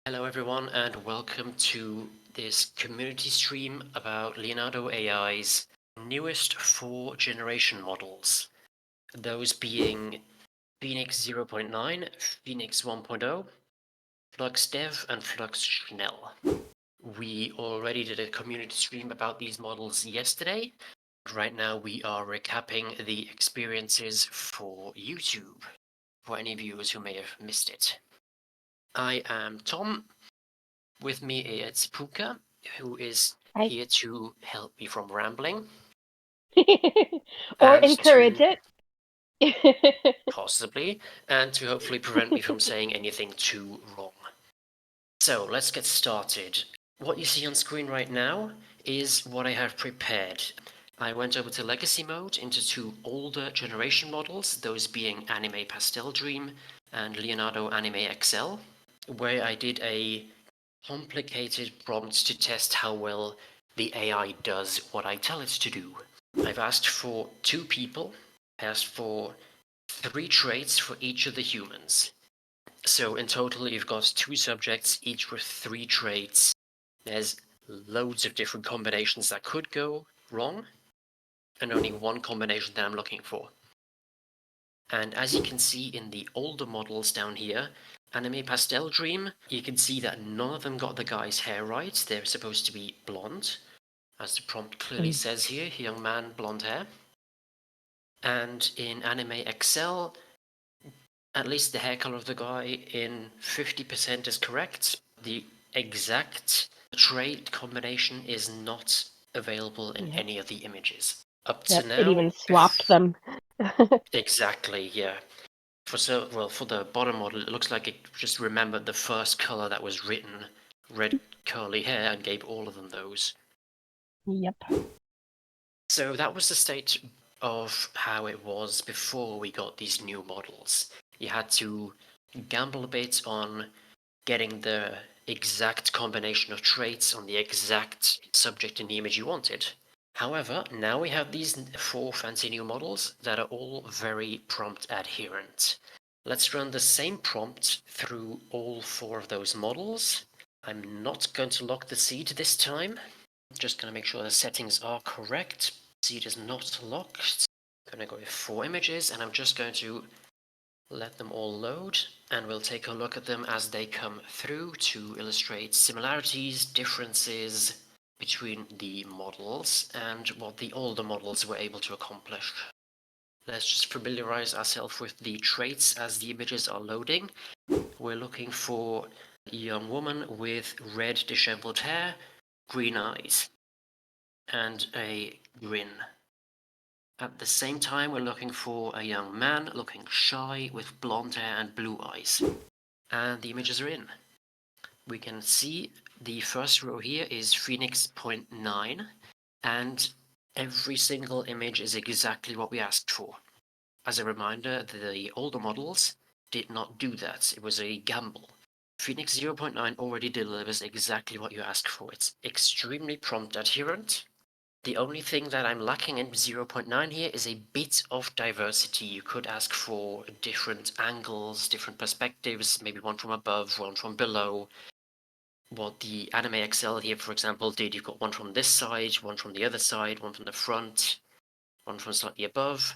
Hello everyone and welcome to this community stream about Leonardo AI's newest 4 generation models. Those being Phoenix 0.9, Phoenix 1.0, Flux Dev and Flux Schnell. We already did a community stream about these models yesterday. Right now we are recapping the experiences for YouTube, for any viewers who may have missed it. I am Thom. With me it's Pookah, who is here to help me from rambling. Or and encourage to it. possibly, and to hopefully prevent me from saying anything too wrong. So let's get started. What you see on screen right now is what I have prepared. I went over to Legacy mode into 2 older generation models, those being Anime Pastel Dream and Leonardo Anime XL, where I did a complicated prompts to test how well the AI does what I tell it to do. I've asked for 2 people, asked for 3 traits for each of the humans. So in total you've got 2 subjects, each with 3 traits. There's loads of different combinations that could go wrong, and only one combination that I'm looking for. And as you can see in the older models down here, Anime Pastel Dream, you can see that none of them got the guy's hair right. They're supposed to be blonde, as the prompt clearly says here, young man, blonde hair. And in Anime XL, at least the hair color of the guy in 50% is correct. The exact trait combination is not available in any of the images. Up to It now, even swapped them. exactly, yeah. For the bottom model, it looks like it just remembered the first color that was written, red curly hair, and gave all of them those. Yep. So that was the state of how it was before we got these new models. You had to gamble a bit on getting the exact combination of traits on the exact subject in the image you wanted. However, now we have these 4 fancy new models that are all very prompt adherent. Let's run the same prompt through all 4 of those models. I'm not going to lock the seed this time. I'm just going to make sure the settings are correct. Seed is not locked. I'm going to go with 4 images, and I'm just going to let them all load, and we'll take a look at them as they come through to illustrate similarities, differences between the models, and what the older models were able to accomplish. Let's just familiarize ourselves with the traits as the images are loading. We're looking for a young woman with red disheveled hair, green eyes, and a grin. At the same time, we're looking for a young man looking shy with blonde hair and blue eyes. And the images are in. We can see the first row here is Phoenix 0.9, and every single image is exactly what we asked for. As a reminder, the older models did not do that. It was a gamble. Phoenix 0.9 already delivers exactly what you asked for. It's extremely prompt adherent. The only thing that I'm lacking in 0.9 here is a bit of diversity. You could ask for different angles, different perspectives, maybe one from above, one from below. What the Anime XL here, for example, did, you've got one from this side, one from the other side, one from the front, one from slightly above,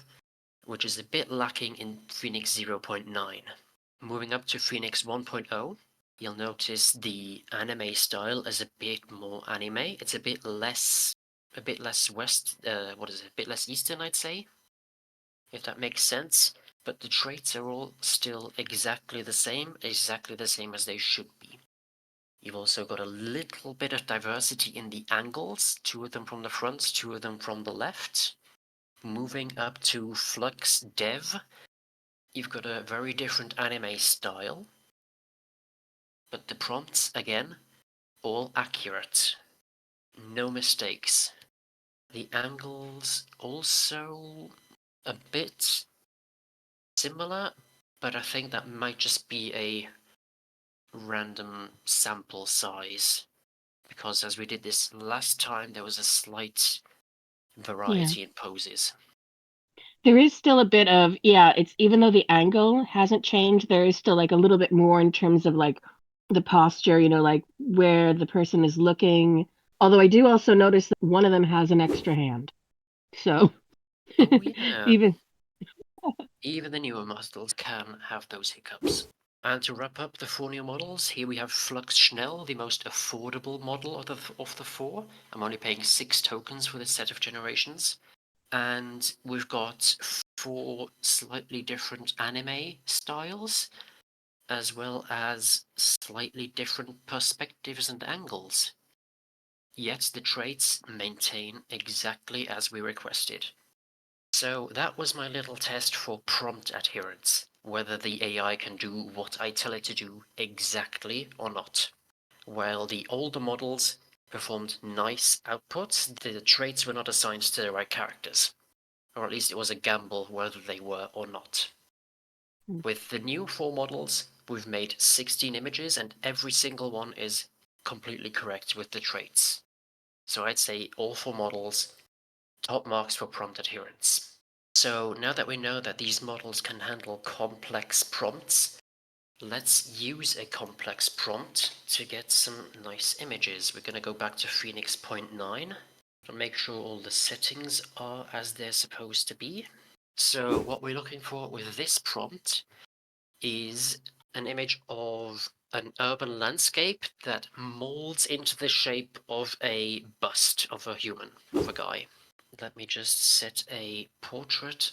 which is a bit lacking in Phoenix 0.9. Moving up to Phoenix 1.0, you'll notice the anime style is a bit more anime. It's a bit less west, a bit less eastern, I'd say, if that makes sense. But the traits are all still exactly the same as they should be. You've also got a little bit of diversity in the angles, 2 of them from the front, 2 of them from the left. Moving up to Flux Dev, you've got a very different anime style, but the prompts, again, all accurate. No mistakes. The angles also a bit similar, but I think that might just be a random sample size, because as we did this last time, there was a slight variety in poses. There is still a bit of, it's even though the angle hasn't changed, there is still like a little bit more in terms of like the posture, like where the person is looking. Although I do also notice that one of them has an extra hand. So Oh yeah, even even the newer models can have those hiccups. And to wrap up the four new models, here we have Flux Schnell, the most affordable model of the four. I'm only paying 6 tokens for this set of generations. And we've got 4 slightly different anime styles, as well as slightly different perspectives and angles. Yet the traits maintain exactly as we requested. So that was my little test for prompt adherence, whether the AI can do what I tell it to do exactly or not. While the older models performed nice outputs, the traits were not assigned to the right characters. Or at least it was a gamble whether they were or not. With the new 4 models, we've made 16 images and every single one is completely correct with the traits. So I'd say all 4 models, top marks for prompt adherence. So now that we know that these models can handle complex prompts, let's use a complex prompt to get some nice images. We're going to go back to Phoenix Point 9 to make sure all the settings are as they're supposed to be. So what we're looking for with this prompt is an image of an urban landscape that molds into the shape of a bust of a human, of a guy. Let me just set a portrait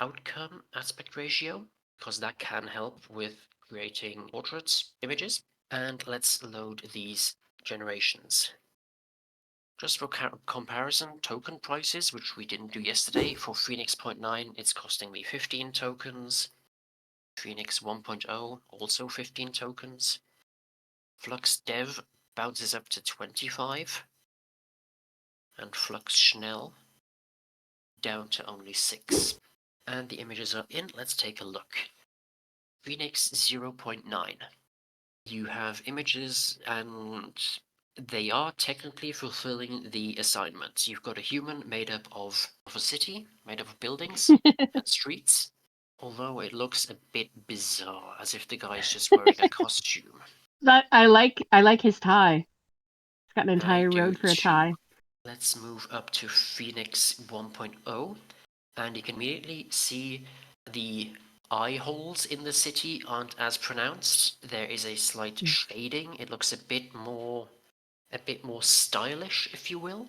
outcome aspect ratio, because that can help with creating portraits images. And let's load these generations. Just for comparison, token prices, which we didn't do yesterday, for Phoenix Point 9, it's costing me 15 tokens. Phoenix 1.0, also 15 tokens. Flux Dev bounces up to 25. And Flux Schnell down to only 6. And the images are in. Let's take a look. Phoenix 0.9. You have images and they are technically fulfilling the assignment. You've got a human made up of a city, made up of buildings and streets, although it looks a bit bizarre, as if the guy's just wearing a costume. that I like his tie. It's got an I entire do road for a too. tie. Let's move up to Phoenix 1.0, and you can immediately see the eye holes in the city aren't as pronounced. There is a slight shading. It looks a bit more stylish, if you will.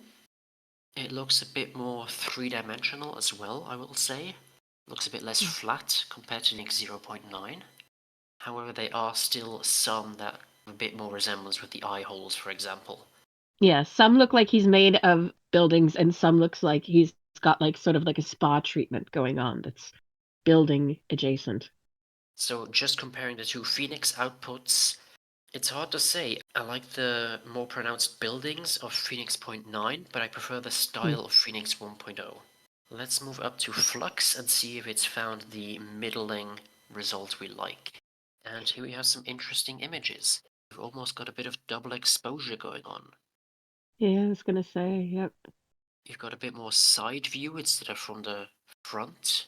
It looks a bit more three-dimensional as well, I will say. Looks a bit less flat compared to Nix 0.9. However, there are still some that have a bit more resemblance with the eye holes, for example. Yeah, some look like he's made of buildings, and some looks like he's got like sort of like a spa treatment going on that's building adjacent. So just comparing the two Phoenix outputs, it's hard to say. I like the more pronounced buildings of Phoenix Point 9, but I prefer the style of Phoenix 1.0. Let's move up to Flux and see if it's found the middling result we like. And here we have some interesting images. We've almost got a bit of double exposure going on. Yeah, I was gonna say, yep. You've got a bit more side view instead of from the front.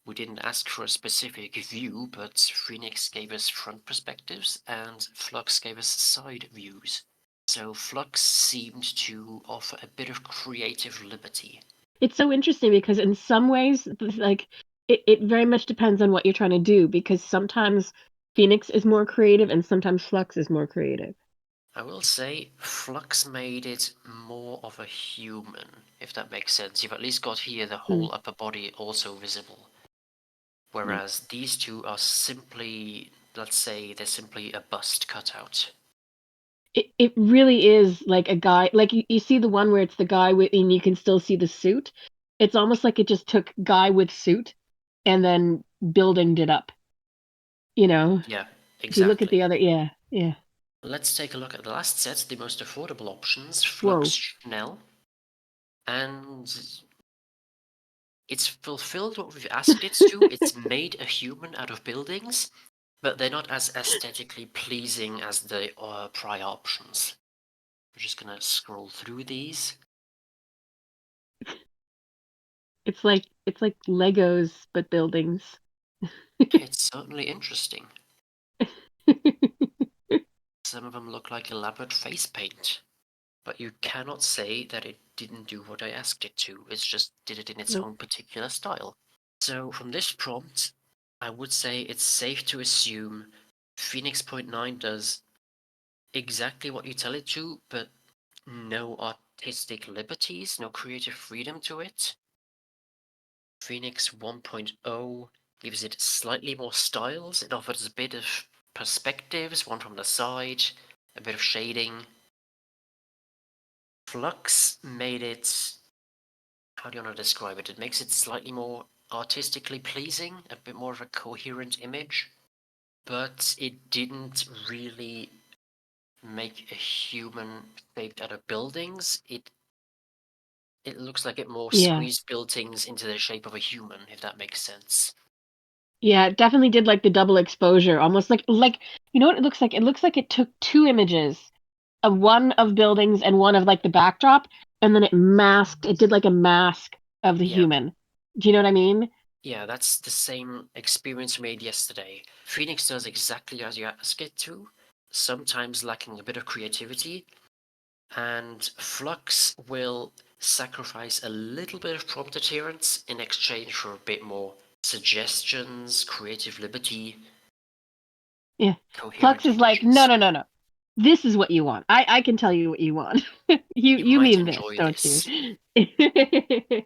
We didn't ask for a specific view, but Phoenix gave us front perspectives and Flux gave us side views. So Flux seemed to offer a bit of creative liberty. It's so interesting because in some ways, like it very much depends on what you're trying to do because sometimes Phoenix is more creative and sometimes Flux is more creative. I will say Flux made it more of a human, if that makes sense. You've at least got here the Mm, whole upper body also visible. yep. Whereas these two are simply, let's say, they're simply a bust cutout. It really is like a guy, like you see the one where it's the guy with, and you can still see the suit. It's almost like it just took guy with suit and then buildinged it up, you know? Yeah, If you look at exactly. the other, yeah, yeah. Let's take a look at the last set, the most affordable options, Flux Whoa. Schnell. And it's fulfilled what we've asked it to. It's made a human out of buildings, but they're not as aesthetically pleasing as the prior options. We're just gonna scroll through these. It's like Legos but buildings. It's certainly interesting. Some of them look like elaborate face paint. But you cannot say that it didn't do what I asked it to. It just did it in its Nope. own particular style. So from this prompt, I would say it's safe to assume Phoenix Point 9 does exactly what you tell it to, but no artistic liberties, no creative freedom to it. Phoenix 1.0 gives it slightly more styles. It offers a bit of perspectives, one from the side, a bit of shading. Flux made it, how do you want to describe it? It makes it slightly more artistically pleasing, a bit more of a coherent image, but it didn't really make a human shaped out of buildings. It looks like it more Yeah. squeezed buildings into the shape of a human, if that makes sense. Yeah, it definitely did like the double exposure, almost like you know what it looks like? It looks like it took two images, of one of buildings and one of like the backdrop, and then it did like a mask of the Yeah, human. Do you know what I mean? yeah, that's the same experience we made yesterday. Phoenix does exactly as you ask it to, sometimes lacking a bit of creativity, and Flux will sacrifice a little bit of prompt adherence in exchange for a bit more suggestions, creative liberty, Yeah. Flux coherent is like, no, images. no, no, no. This is what you want. I can tell you what you want. You You might mean this, enjoy don't you? this.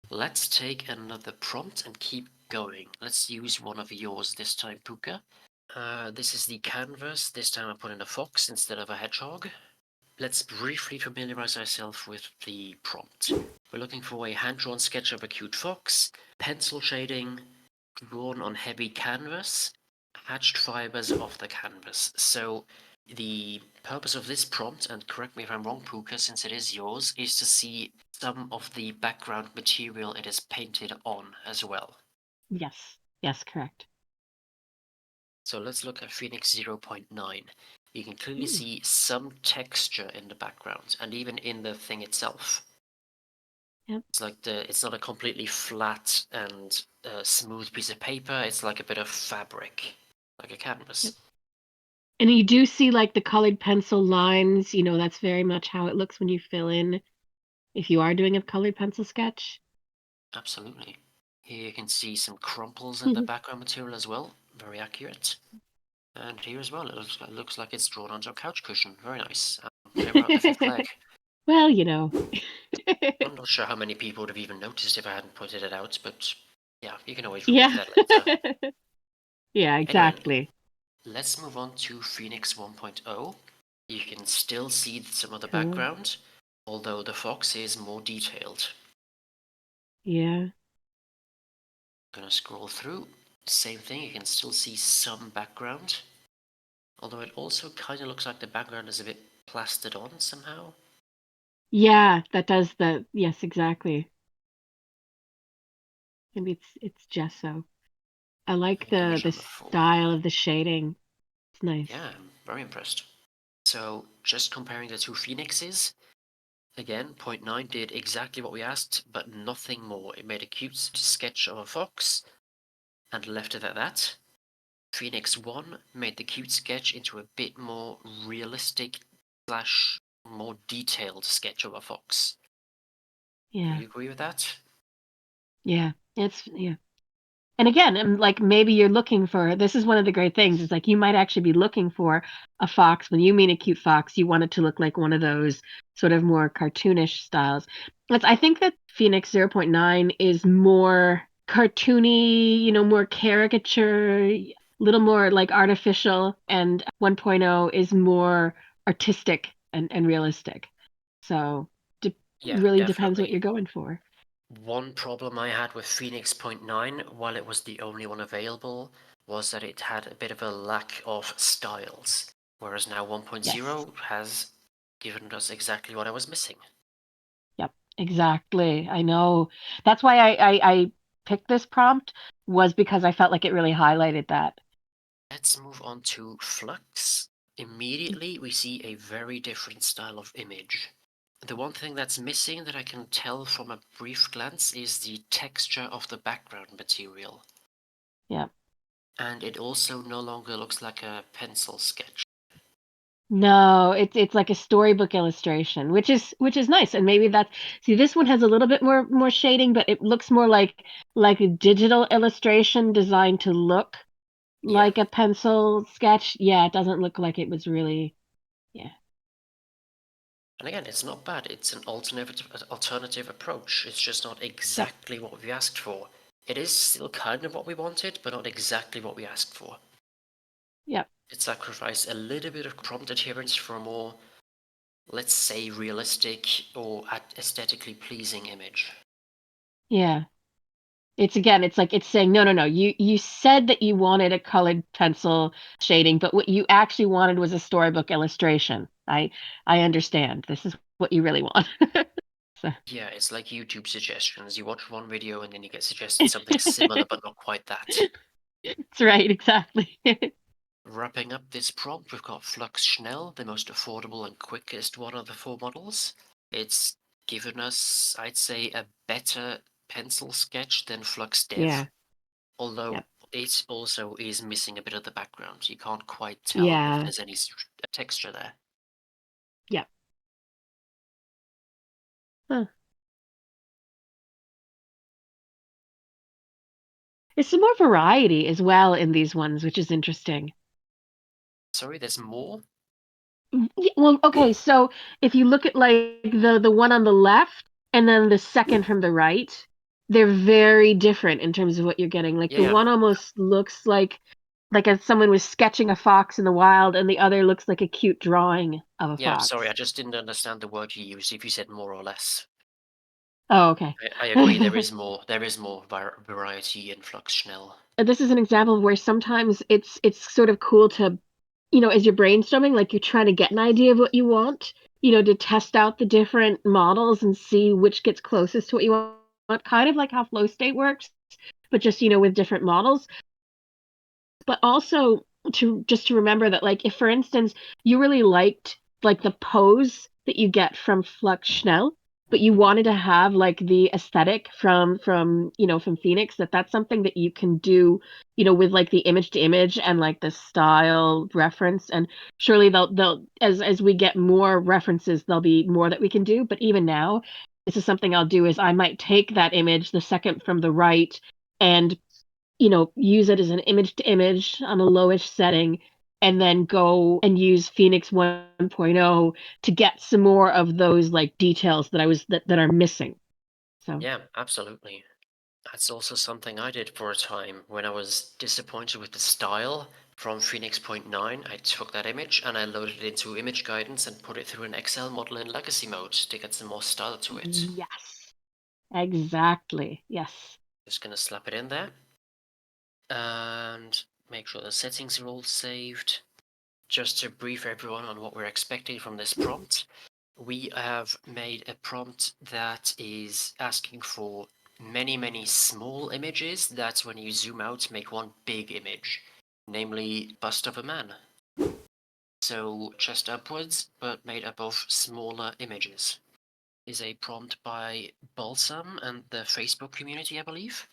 Let's take another prompt and keep going. Let's use one of yours this time, Pookah. This is the canvas. This time I put in a fox instead of a hedgehog. Let's briefly familiarize ourselves with the prompt. We're looking for a hand-drawn sketch of a cute fox, pencil shading, drawn on heavy canvas, hatched fibers off the canvas. So the purpose of this prompt, and correct me if I'm wrong, Puka, since it is yours, is to see some of the background material it is painted on as well. Yes. Yes, correct. So let's look at Phoenix 0.9. You can clearly Ooh. see some texture in the background and even in the thing itself. Yep. It's like it's not a completely flat and smooth piece of paper. It's like a bit of fabric, like a Yep. canvas. And you do see like the colored pencil lines, that's very much how it looks when you fill in if you are doing a colored pencil sketch. Absolutely. Here you can see some crumples in the background material as well. Very accurate. And here as well, it looks like it's drawn onto a couch cushion. Very nice. Clear out the fifth leg. Well, I'm not sure how many people would have even noticed if I hadn't pointed it out, but yeah, you can always remove Yeah. that later. Yeah, Anyway, exactly. let's move on to Phoenix 1.0. You can still see some of the Cool. background, although the fox is more detailed. Yeah. Gonna scroll through. Same thing, you can still see some background, although it also kind of looks like the background is a bit plastered on somehow. Yeah, that does yes, exactly. Maybe it's gesso. I like An the image the on the full. style of the shading. It's nice. Yeah, I'm very impressed. So, just comparing the two phoenixes, again, point 9 did exactly what we asked, but nothing more. It made a cute sketch of a fox and left it at that. Phoenix 1 made the cute sketch into a bit more realistic slash more detailed sketch of a fox. Do Yeah. you agree with that? Yeah. Yeah. And again, like maybe you're looking for this is one of the great things is like you might actually be looking for a fox. When you mean a cute fox, you want it to look like one of those sort of more cartoonish styles. I think that Phoenix 0.9 is more cartoony, more caricature, a little more like artificial, and 1.0 is more artistic and realistic. So Yeah, really depends what definitely. you're going for. One problem I had with Phoenix Point 9, while it was the only one available, was that it had a bit of a lack of styles, whereas now Yes. 1.0 has given us exactly what I was missing. Yep, exactly. I know. That's why I picked this prompt was because I felt like it really highlighted that. Let's move on to Flux. Immediately, we see a very different style of image. The one thing that's missing that I can tell from a brief glance is the texture of the background material. Yeah. And it also no longer looks like a pencil sketch. No, it's like a storybook illustration, which is nice. And maybe that's see this one has a little bit more shading, but it looks more like a digital illustration designed to look Yeah. like a pencil sketch. Yeah, it doesn't look like it was really yeah. And again, it's not bad. It's an alternative approach. It's just not Yep. exactly what we asked for. It is still kind of what we wanted, but not exactly what we asked for. Yep. It sacrificed a little bit of prompt adherence for a more, let's say, realistic or aesthetically pleasing image. Yeah. It's like it's saying no. You said that you wanted a colored pencil shading, but what you actually wanted was a storybook illustration. I understand. This is what you really want. So Yeah, it's like YouTube suggestions. You watch one video and then you get suggested something similar, but not quite that. That's right, exactly. Wrapping up this prompt, we've got Flux Schnell, the most affordable and quickest one of the four models. It's given us, I'd say, a better pencil sketch than Flux Dev, Yeah. although Yep. it also is missing a bit of the background. You can't quite tell if Yeah. there's any texture there. Yep. Huh. There's some more variety as well in these ones, which is interesting. Sorry, there's more? Well, okay, so if you look at like the one on the left and then the second from the right, they're very different in terms of what you're getting. Like the Yeah, one almost looks like if someone was sketching a fox in the wild, and the other looks like a cute drawing of a yeah, sorry, I fox. just didn't understand the word you used, if you said more or less. Oh, okay. I agree, there is more variety in Flux Schnell. This is an example of where sometimes it's sort of cool to, as you're brainstorming, like you're trying to get an idea of what you want, to test out the different models and see which gets closest to what you want, kind of like how flow state works, but just, with different models. But also to remember that, like, if for instance you really liked like the pose that you get from Flux Schnell, but you wanted to have like the aesthetic from Phoenix, that's something that you can do, with like the image to image and like the style reference. And surely they'll as we get more references, there'll be more that we can do. But even now, this is something I'll do is I might take that image, the second from the right, and use it as an image to image on a lowish setting, and then go and use Phoenix 1.0 to get some more of those like details that are missing. So Yeah, absolutely. That's also something I did for a time when I was disappointed with the style from Phoenix Point 9. I took that image and I loaded it into image guidance and put it through an Excel model in legacy mode to get some more style to it. yes, exactly. Yes. Just gonna slap it in there and make sure the settings are all saved. Just to brief everyone on what we're expecting from this prompt, we have made a prompt that is asking for many small images that when you zoom out make one big image, namely bust of a man. So chest upwards, but made up of smaller images. Is a prompt by Balsam and the Facebook community, I believe,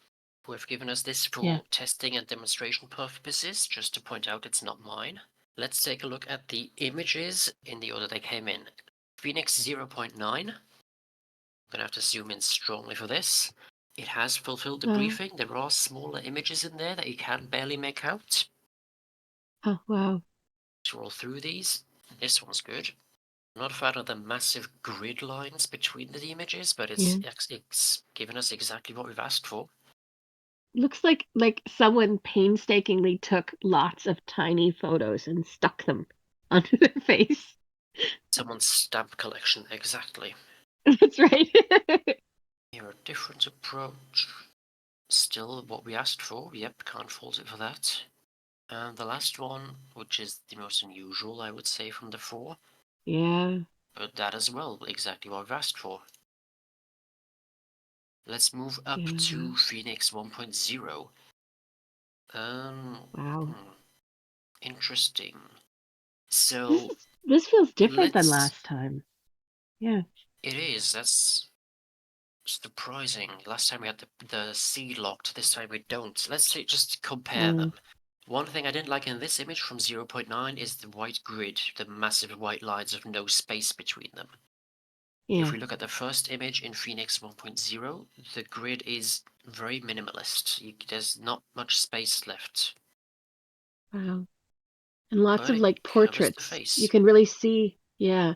who have given us this Yeah. for testing and demonstration purposes, just to point out it's not mine. Let's take a look at the images in the order they came in. Phoenix 0.9. I'm gonna have to zoom in strongly for this. It has fulfilled the Oh, briefing. There are smaller images in there that you can barely make out. oh wow. Scroll through these. This one's good. I'm not a fan of the massive grid lines between the images, but it's Yeah. it's given us exactly what we've asked for. Looks like someone painstakingly took lots of tiny photos and stuck them onto their face. Someone's stamp collection, exactly. That's right. Here, a different approach. Still what we asked for. Yep, can't fault it for that. And the last one, which is the most unusual, I would say, from the four, Yeah. but that as well, exactly what we've asked for. Let's move up Yeah. to Phoenix 1.0. Wow. Hmm, interesting. This So is this feels different than let's. last time. Yeah. It is. That's surprising. Last time we had the seed locked. This time we don't. Let's just compare Mm. them. One thing I didn't like in this image from 0.9 is the white grid, the massive white lines of no space between them. If Yeah. we look at the first image in Phoenix 1.0, the grid is very minimalist. There's not much space left, Wow. And lots but of it like covers the portraits. You face. can really see, yeah,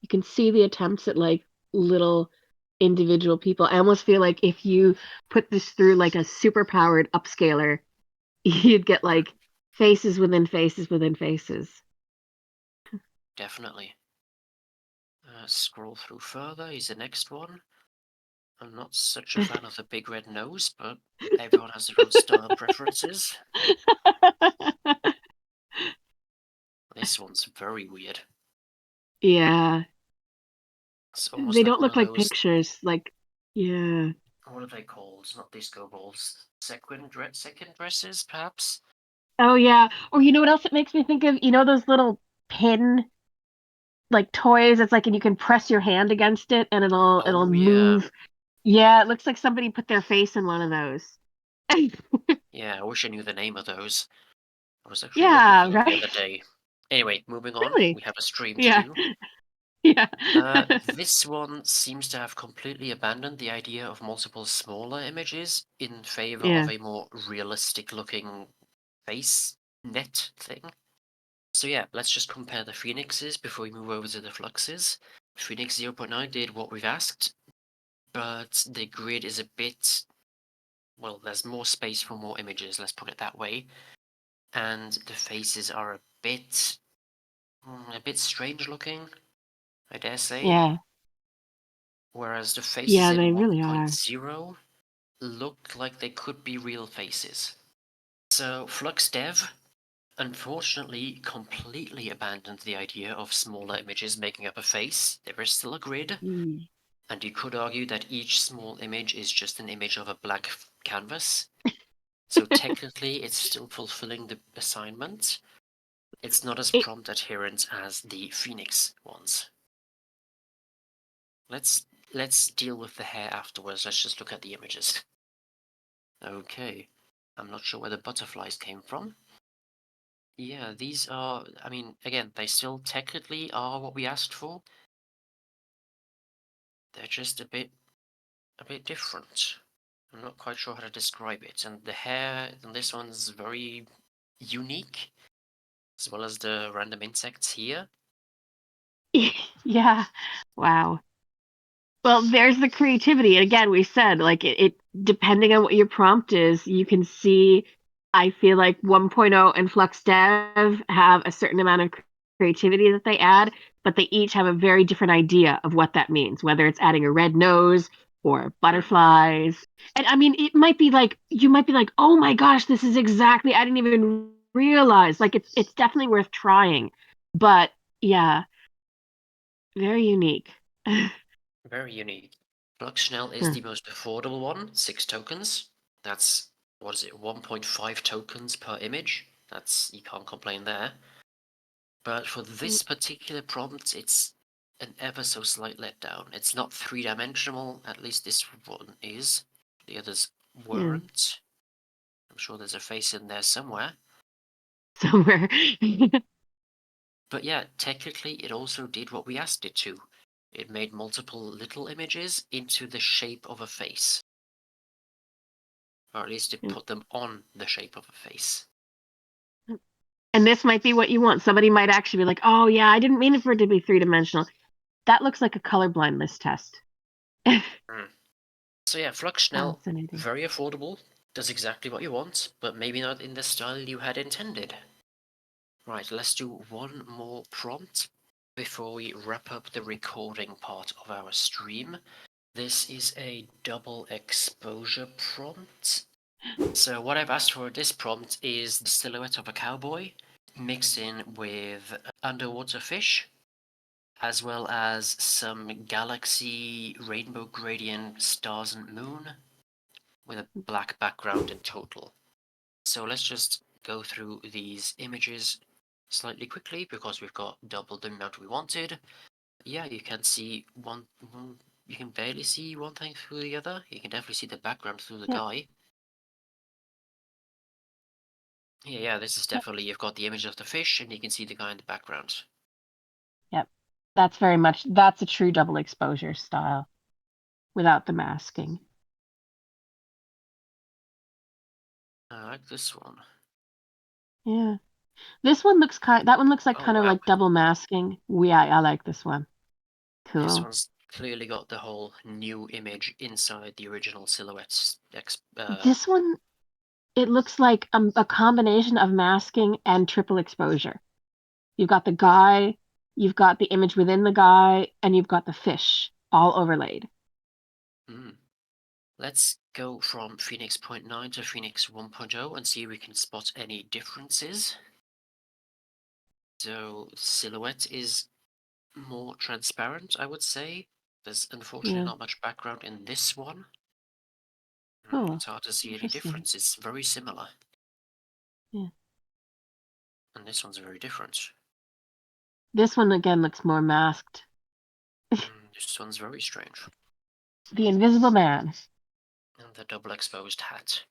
you can see the attempts at like little individual people. I almost feel like if you put this through like a super powered upscaler, you'd get Mm, like faces within faces within faces. definitely. Scroll through further, here's the next one. I'm not such a fan of the big red nose, but everyone has their own style preferences. This one's very weird. Yeah. It's almost They like don't one look of like those, pictures. Like, yeah. what are they called? Not disco balls. Second dresses, perhaps? Oh yeah. Or you know what else it makes me think of? You know those little pin like toys? It's like and you can press your hand against it and it'll Oh yeah. move. Yeah, it looks like somebody put their face in one of those. Yeah, I wish I knew the name of those. I was actually looking for Yeah, them the right. other day. Anyway, moving on. Really? We have a stream to Yeah. do. Yeah. This one seems to have completely abandoned the idea of multiple smaller images in favor of Yeah. a more realistic looking face net thing. So yeah, let's just compare the Phoenixes before we move over to the Fluxes. Phoenix 0.9 did what we've asked, but the grid is a bit, well, there's more space for more images, let's put it that way. And the faces are a bit strange looking, I dare say. Yeah. Whereas the faces Yeah, in they really are. 1.0 look like they could be real faces. So Flux Dev unfortunately completely abandoned the idea of smaller images making up a face. There is still a grid, Mm. and you could argue that each small image is just an image of a blank canvas. So technically, it's still fulfilling the assignment. It's not as It, prompt adherent as the Phoenix ones. Let's deal with the hair afterwards. Let's just look at the images. Okay. I'm not sure where the butterflies came from. Yeah, these are, I mean, again, they still technically are what we asked for. They're just a bit different. I'm not quite sure how to describe it. And the hair in this one's very unique, as well as the random insects here. yeah. Wow. Well, there's the creativity. And again, we said like it depending on what your prompt is, you can see I feel like 1.0 and Flux Dev have a certain amount of creativity that they add, but they each have a very different idea of what that means, whether it's adding a red nose or Hmm, butterflies. And I mean, it might be like you might be like, "Oh my gosh, this is exactly I didn't even realize." Like it's definitely worth trying. But yeah, very unique. very unique. Fluxional is Huh. the most affordable one, 6 tokens. That's, what is it, 1.5 tokens per image. That's, you can't complain there. But for this particular prompt, it's an ever so slight letdown. It's not three-dimensional, at least this one is. The others Yeah. weren't. I'm sure there's a face in there somewhere. Somewhere. But yeah, technically it also did what we asked it to. It made multiple little images into the shape of a face. Or at least it put them on the shape of a face. And this might be what you want. Somebody might actually be like, "Oh yeah, I didn't mean it for it to be three-dimensional." That looks like a color blindness test. Mm. So yeah, Fluxional, Fascinating. very affordable, does exactly what you want, but maybe not in the style you had intended. Right, let's do one more prompt before we wrap up the recording part of our stream. This is a double exposure prompt. So what I've asked for this prompt is the silhouette of a cowboy mixed in with underwater fish, as well as some galaxy rainbow gradient stars and moon with a black background in total. So let's just go through these images slightly quickly because we've got double the amount we wanted. Yeah, you can see you can barely see one thing through the other. You can definitely see the background through the Yeah. guy. Yeah, this is definitely, you've got the image of the fish and you can see the guy in the background. Yep. That's a true double exposure style without the masking. I like this one. Yeah. That one looks like Oh kind of wow, like double masking. Yeah, I like this one. this Cool. one's clearly got the whole new image inside the original silhouettes. This one, it looks like a combination of masking and triple exposure. You've got the guy, you've got the image within the guy, and you've got the fish all overlaid. Let's go from Phoenix 0.9 to Phoenix 1.0 and see if we can spot any differences. So silhouette is more transparent, I would say. There's unfortunately Yeah. not much background in this one. Cool. It's hard to see any Interesting. difference. It's very similar. Yeah. And this one's very different. This one again looks more masked. This one's very strange. The Invisible Man. And the double exposed hat.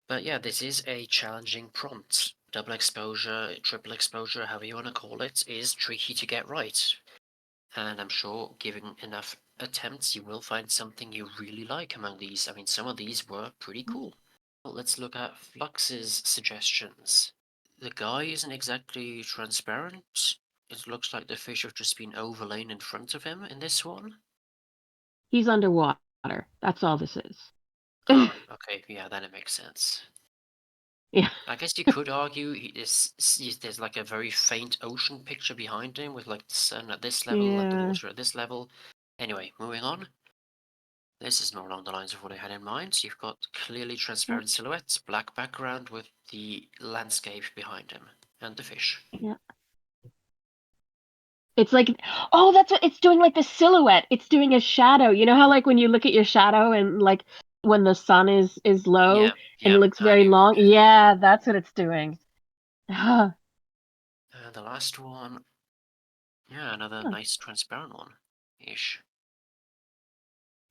But yeah, this is a challenging prompt. Double exposure, triple exposure, however you want to call it, is tricky to get right. And I'm sure giving enough attempts, you will find something you really like among these. I mean, some of these were pretty cool. Well, let's look at Flux's suggestions. The guy isn't exactly transparent. It looks like the fish have just been overlain in front of him in this one. He's underwater. That's all this is. Ah, okay, yeah, then it makes sense. Yeah. I guess you could argue there's like a very faint ocean picture behind him with like the sun at this level and the Yeah. water at this level. Anyway, moving on. This is more along the lines of what I had in mind. So you've got clearly Yeah. transparent silhouettes, black background with the landscape behind him and the fish. Yeah. It's like, oh, that's what it's doing, like the silhouette. It's doing a shadow. You know how like when you look at your shadow and like when the sun is low Yeah, and it yeah, looks I very knew. long? Yeah, that's what it's doing. Huh. The last one, yeah, another nice transparent one, ish.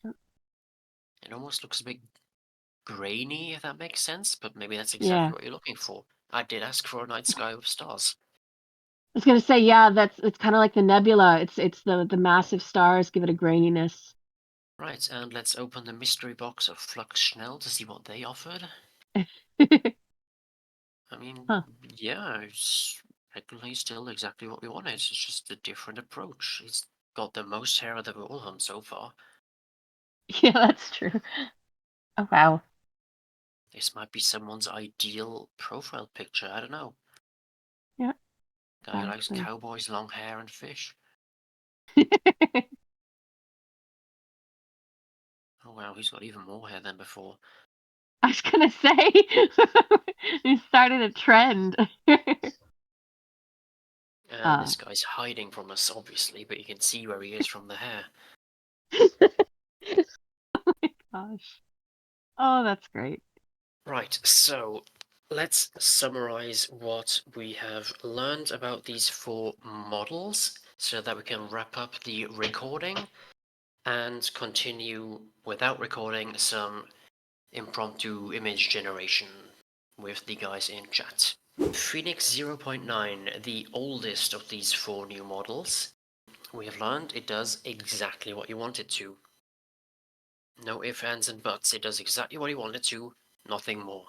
It almost looks a bit grainy, if that makes sense, but maybe that's exactly Yeah. what you're looking for. I did ask for a night sky with stars. I was gonna say, yeah, it's kind of like the nebula. It's the massive stars give it a graininess. Right, and let's open the mystery box of Flux Schnell to see what they offered. I mean, Huh. yeah, it's technically still exactly what we wanted. It's just a different approach. He's got the most hair of all of them so far. Yeah, that's true. Oh wow. This might be someone's ideal profile picture. I don't know. Yeah, Guy who likes exactly. cowboys, long hair, and fish. Oh wow, he's got even more hair than before. I was gonna say you started a trend. And uh, this guy's hiding from us, obviously, but you can see where he is from the hair. gosh. Oh, that's great. Right, so let's summarize what we have learned about these four models so that we can wrap up the recording and continue without recording some impromptu image generation with the guys in chat. Phoenix 0.9, the oldest of these four new models, we have learned it does exactly what you want it to. No ifs, ands, and buts. It does exactly what you want it to, nothing more.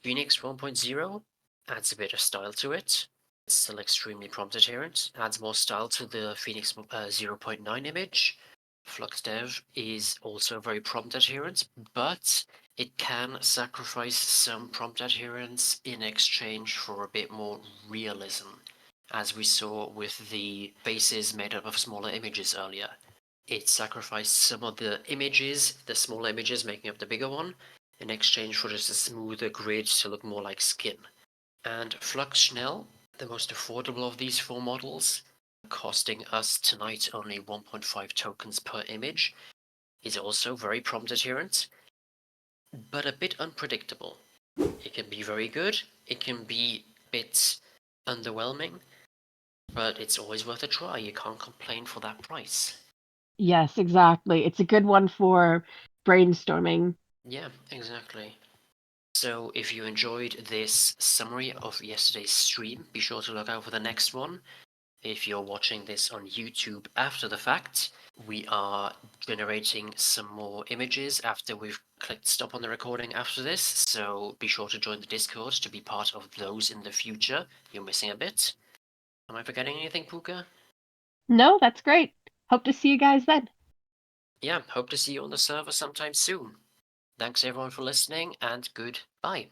Phoenix 1.0 adds a bit of style to it. It's still extremely prompt adherent, adds more style to the Phoenix 0.9 image. Flux Dev is also very prompt adherent, but it can sacrifice some prompt adherence in exchange for a bit more realism, as we saw with the faces made up of smaller images earlier. It sacrificed some of the images, the smaller images making up the bigger one, in exchange for just a smoother grid to look more like skin. And Flux Schnell, the most affordable of these four models, costing us tonight only 1.5 tokens per image, is also very prompt adherent, but a bit unpredictable. It can be very good, it can be a bit underwhelming, but it's always worth a try. You can't complain for that price. Yes, exactly. It's a good one for brainstorming. Yeah, exactly. So if you enjoyed this summary of yesterday's stream, be sure to look out for the next one. If you're watching this on YouTube after the fact, we are generating some more images after we've clicked stop on the recording after this, so be sure to join the Discord to be part of those in the future. You're missing a bit. Am I forgetting anything, Pookah? No, that's great. Hope to see you guys then. Yeah, hope to see you on the server sometime soon. Thanks everyone for listening, and goodbye.